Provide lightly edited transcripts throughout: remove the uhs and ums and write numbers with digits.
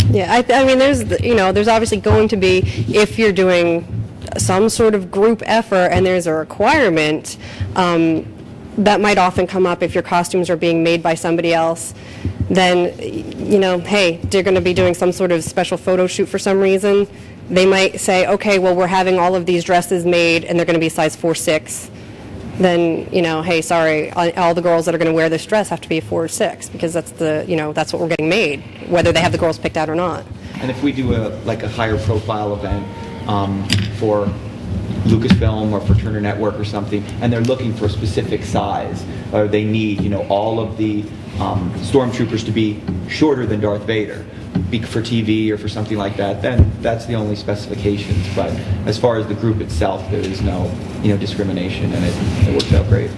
Yeah, I mean, there's obviously going to be, if you're doing some sort of group effort and there's a requirement, that might often come up if your costumes are being made by somebody else. Then, hey, they're going to be doing some sort of special photo shoot for some reason. They might say, okay, well, we're having all of these dresses made and they're going to be size 4'6". Then, hey, sorry, all the girls that are going to wear this dress have to be a 4'6", because that's that's what we're getting made, whether they have the girls picked out or not. And if we do a higher profile event for Lucasfilm or for Turner Network or something, and they're looking for a specific size, or they need, all of the stormtroopers to be shorter than Darth Vader, for TV or for something like that, then that's the only specifications. But as far as the group itself, there is no, discrimination, and it works out great.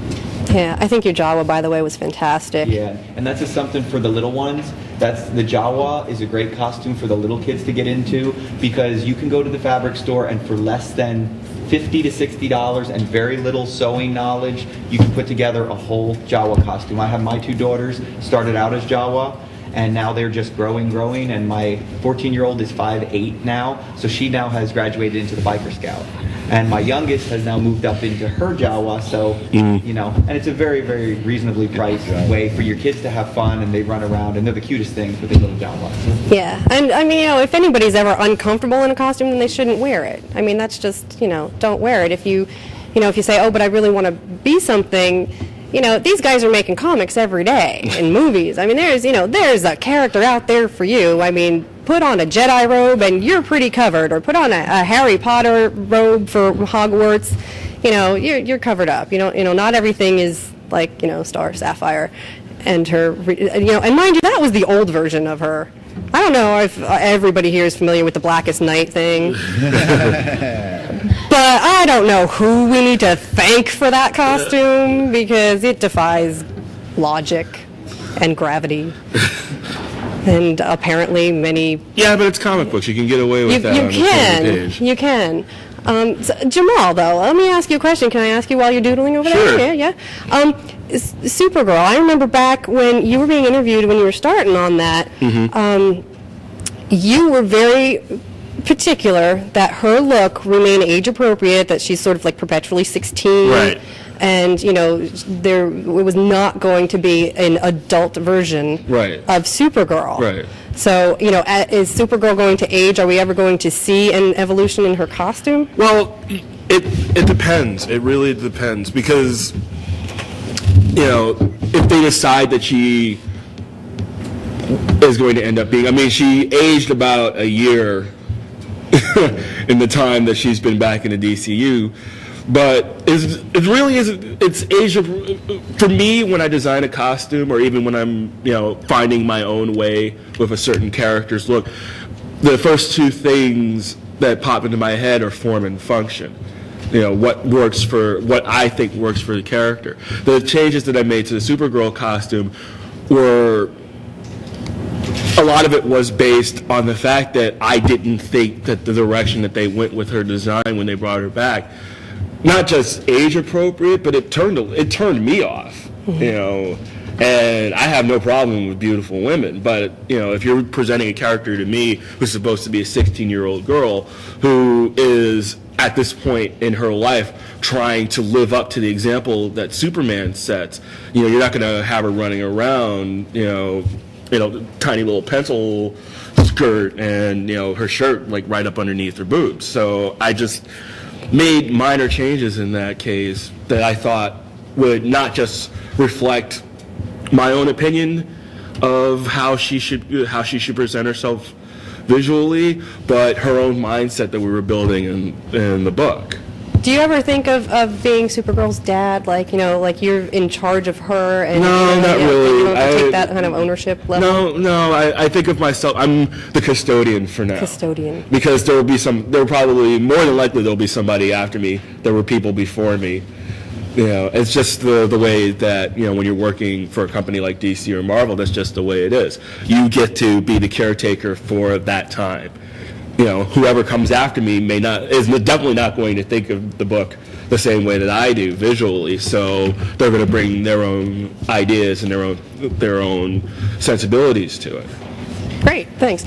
Yeah, I think your Jawa, by the way, was fantastic. Yeah, and that's just something for the little ones. The Jawa is a great costume for the little kids to get into, because you can go to the fabric store and for less than $50 to $60 and very little sewing knowledge, you can put together a whole Jawa costume. I have my two daughters started out as Jawa, and now they're just growing, and my 14-year-old is 5'8" now, so she now has graduated into the Biker Scout. And my youngest has now moved up into her Jawa, so, and it's a very, very reasonably priced way for your kids to have fun, and they run around, and they're the cutest things with their little Jawas. Yeah, and I mean, if anybody's ever uncomfortable in a costume, then they shouldn't wear it. I mean, that's just, don't wear it. If you say, oh, but I really want to be something, these guys are making comics every day and movies. I mean, there's a character out there for you. I mean, put on a Jedi robe and you're pretty covered, or put on a Harry Potter robe for Hogwarts. You're covered up. Not everything is like, Star Sapphire and her, and mind you, that was the old version of her. I don't know if everybody here is familiar with the Blackest Night thing. But I don't know who we need to thank for that costume, because it defies logic and gravity. And apparently many... Yeah, but it's comic books. You can get away with that. You can. So, Jamal, though, let me ask you a question. Can I ask you while you're doodling over there? Sure. Yeah. Supergirl, I remember back when you were being interviewed, when you were starting on that, you were very particular that her look remain age appropriate, that she's sort of like perpetually 16. Right. And, it was not going to be an adult version of Supergirl. Right. So, is Supergirl going to age? Are we ever going to see an evolution in her costume? Well, it depends. It really depends, because, if they decide that she is going to end up being, I mean, she aged about a year in the time that she's been back in the DCU. But it really isn't. It's age for me when I design a costume, or even when I'm finding my own way with a certain character's look. The first two things that pop into my head are form and function. What I think works for the character. The changes that I made to the Supergirl costume were, a lot of it was based on the fact that I didn't think that the direction that they went with her design when they brought her back, not just age appropriate, but it turned me off. And I have no problem with beautiful women, but if you're presenting a character to me who's supposed to be a 16-year-old girl who is at this point in her life trying to live up to the example that Superman sets, you're not going to have her running around, tiny little pencil skirt and her shirt like right up underneath her boobs. So I just made minor changes in that case that I thought would not just reflect my own opinion of how she should present herself visually, but her own mindset that we were building in the book. Do you ever think of being Supergirl's dad, like you're in charge of her, and no, not really. You don't take that kind of ownership level? No. I think of myself. I'm the custodian for now. Custodian. Because there will probably, more than likely, there'll be somebody after me. There were people before me. It's just the way that when you're working for a company like DC or Marvel, that's just the way it is. You get to be the caretaker for that time. Whoever comes after me is definitely not going to think of the book the same way that I do visually. So they're going to bring their own ideas and their own sensibilities to it. Great, thanks.